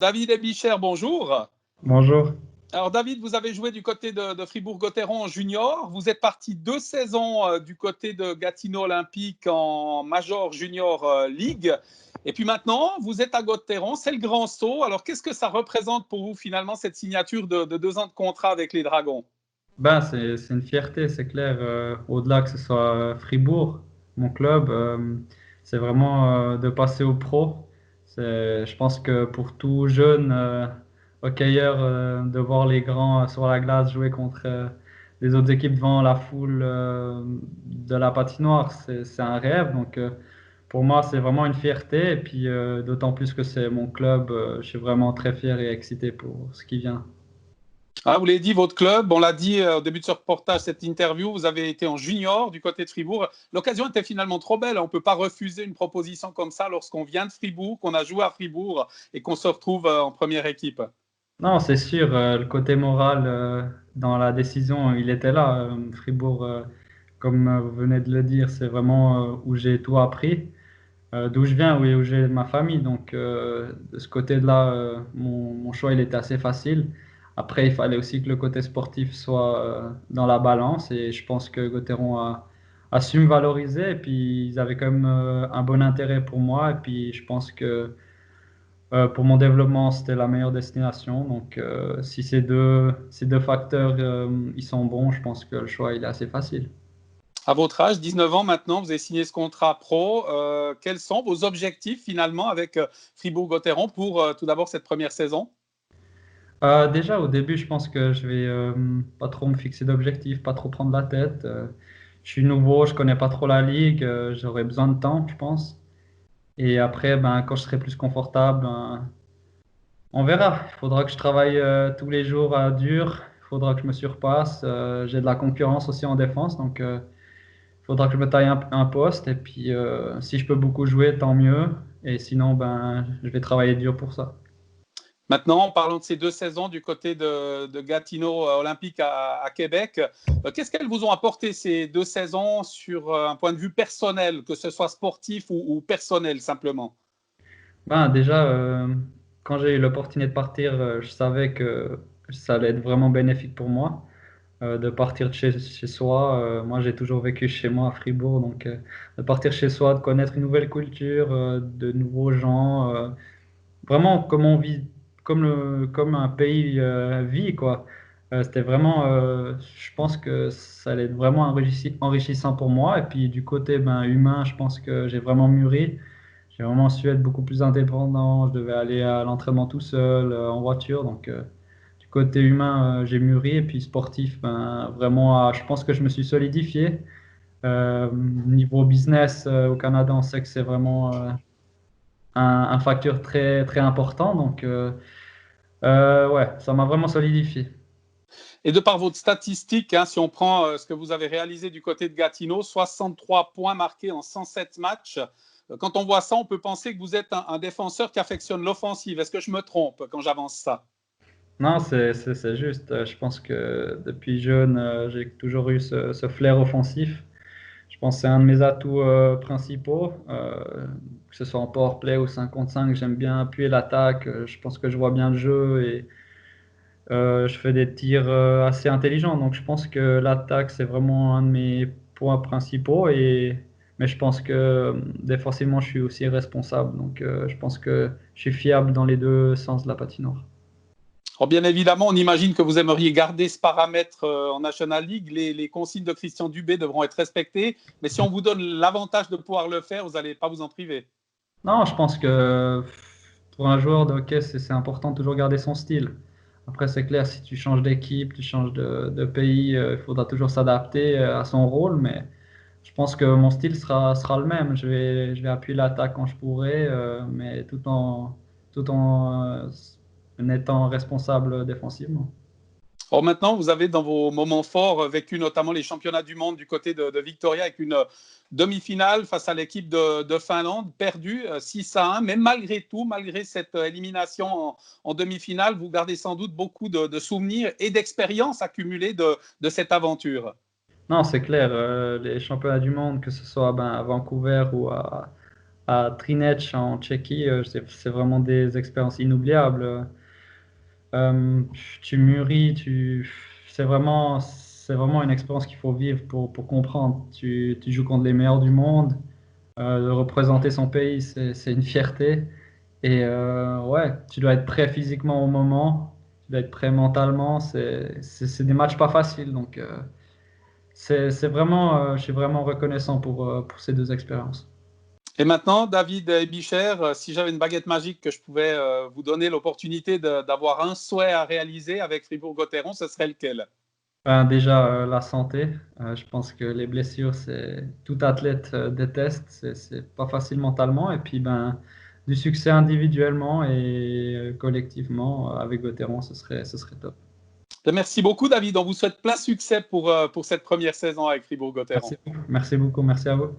David Ebicher, bonjour. Bonjour. Alors David, vous avez joué du côté de Fribourg-Gotteron en junior. Vous êtes parti 2 saisons du côté de Gatineau Olympique en Major Junior League. Et puis maintenant, vous êtes à Gotteron, c'est le grand saut. Alors qu'est-ce que ça représente pour vous finalement cette signature de 2 ans de contrat avec les Dragons? C'est une fierté, c'est clair. Au-delà que ce soit Fribourg, mon club, c'est vraiment de passer au pro. Je pense que pour tout jeune hockeyeur, de voir les grands sur la glace jouer contre les autres équipes devant la foule de la patinoire, c'est un rêve. Donc pour moi, c'est vraiment une fierté. Et puis d'autant plus que c'est mon club, je suis vraiment très fier et excité pour ce qui vient. Ah, vous l'avez dit, votre club, on l'a dit au début de ce reportage, cette interview, vous avez été en junior du côté de Fribourg. L'occasion était finalement trop belle. On ne peut pas refuser une proposition comme ça lorsqu'on vient de Fribourg, qu'on a joué à Fribourg et qu'on se retrouve en première équipe. Non, c'est sûr, le côté moral dans la décision, il était là. Fribourg, comme vous venez de le dire, c'est vraiment où j'ai tout appris, d'où je viens, où j'ai ma famille. Donc, de ce côté-là, mon choix, il était assez facile. Après, il fallait aussi que le côté sportif soit dans la balance et je pense que Gauthieron a su me valoriser et puis ils avaient quand même un bon intérêt pour moi et puis je pense que pour mon développement, c'était la meilleure destination. Donc, si ces deux facteurs, ils sont bons, je pense que le choix, il est assez facile. À votre âge, 19 ans maintenant, vous avez signé ce contrat pro. Quels sont vos objectifs finalement avec Fribourg-Gotteron pour tout d'abord cette première saison? Déjà, au début, je pense que je vais pas trop me fixer d'objectifs, pas trop prendre la tête. Je suis nouveau, je connais pas trop la ligue, j'aurai besoin de temps, je pense. Et après, ben, quand je serai plus confortable, ben, on verra. Il faudra que je travaille tous les jours dur. Il faudra que je me surpasse. J'ai de la concurrence aussi en défense, donc il faudra que je me taille un poste. Et puis, si je peux beaucoup jouer, tant mieux. Et sinon, ben, je vais travailler dur pour ça. Maintenant, en parlant de ces 2 saisons du côté de Gatineau Olympique à Québec, qu'est-ce qu'elles vous ont apporté ces 2 saisons sur un point de vue personnel, que ce soit sportif ou personnel simplement? Ben, déjà, quand j'ai eu l'opportunité de partir, je savais que ça allait être vraiment bénéfique pour moi. De partir de chez soi. Moi, j'ai toujours vécu chez moi à Fribourg, donc de partir chez soi, de connaître une nouvelle culture, de nouveaux gens, vraiment comme on vit, comme un pays vit, quoi. C'était vraiment, je pense que ça allait être vraiment enrichissant pour moi. Et puis du côté ben, humain, je pense que j'ai vraiment mûri. J'ai vraiment su être beaucoup plus indépendant. Je devais aller à l'entraînement tout seul, en voiture. Donc, du côté humain, j'ai mûri. Et puis sportif, ben, vraiment, je pense que je me suis solidifié. Niveau business, au Canada, on sait que c'est vraiment un facteur très, très important. Donc, ouais, ça m'a vraiment solidifié. Et de par votre statistique, hein, si on prend ce que vous avez réalisé du côté de Gatineau, 63 points marqués en 107 matchs. Quand on voit ça, on peut penser que vous êtes un défenseur qui affectionne l'offensive. Est-ce que je me trompe quand j'avance ça? Non, c'est juste. Je pense que depuis jeune, j'ai toujours eu ce flair offensif. Je pense que c'est un de mes atouts principaux. Que ce soit en power play ou 5 contre 5, j'aime bien appuyer l'attaque. Je pense que je vois bien le jeu et je fais des tirs assez intelligents. Donc je pense que l'attaque, c'est vraiment un de mes points principaux. Mais je pense que défensivement, je suis aussi responsable. Donc je pense que je suis fiable dans les deux sens de la patinoire. Alors bien évidemment, on imagine que vous aimeriez garder ce paramètre en National League. Les consignes de Christian Dubé devront être respectées. Mais si on vous donne l'avantage de pouvoir le faire, vous n'allez pas vous en priver. Non, je pense que pour un joueur de hockey, c'est important de toujours garder son style. Après, c'est clair, si tu changes d'équipe, tu changes de pays, il faudra toujours s'adapter à son rôle, mais je pense que mon style sera le même. Je vais appuyer l'attaque quand je pourrai, mais tout en étant responsable défensivement. Or maintenant, vous avez dans vos moments forts vécu notamment les championnats du monde du côté de Victoria avec une demi-finale face à l'équipe de Finlande, perdue 6-1. Mais malgré tout, malgré cette élimination en demi-finale, vous gardez sans doute beaucoup de souvenirs et d'expériences accumulées de cette aventure. Non, c'est clair, les championnats du monde, que ce soit ben, à Vancouver ou à Trinec en Tchéquie, c'est vraiment des expériences inoubliables. Euh, Tu mûris, c'est vraiment une expérience qu'il faut vivre pour comprendre. Tu joues contre les meilleurs du monde. De représenter son pays, c'est une fierté. Et ouais, tu dois être prêt physiquement au moment, tu dois être prêt mentalement. C'est des matchs pas faciles. Donc, c'est vraiment, je suis vraiment reconnaissant pour ces deux expériences. Et maintenant, David et Bicher, si j'avais une baguette magique que je pouvais vous donner l'opportunité d'avoir un souhait à réaliser avec Fribourg-Gotteron, ce serait lequel? Ben, déjà, la santé. Je pense que les blessures, tout athlète déteste. C'est pas facile mentalement. Et puis, ben, du succès individuellement et collectivement avec Gauthieron, ce serait top. Merci beaucoup, David. On vous souhaite plein succès pour cette première saison avec Fribourg-Gotteron. Merci beaucoup. Merci beaucoup. Merci à vous.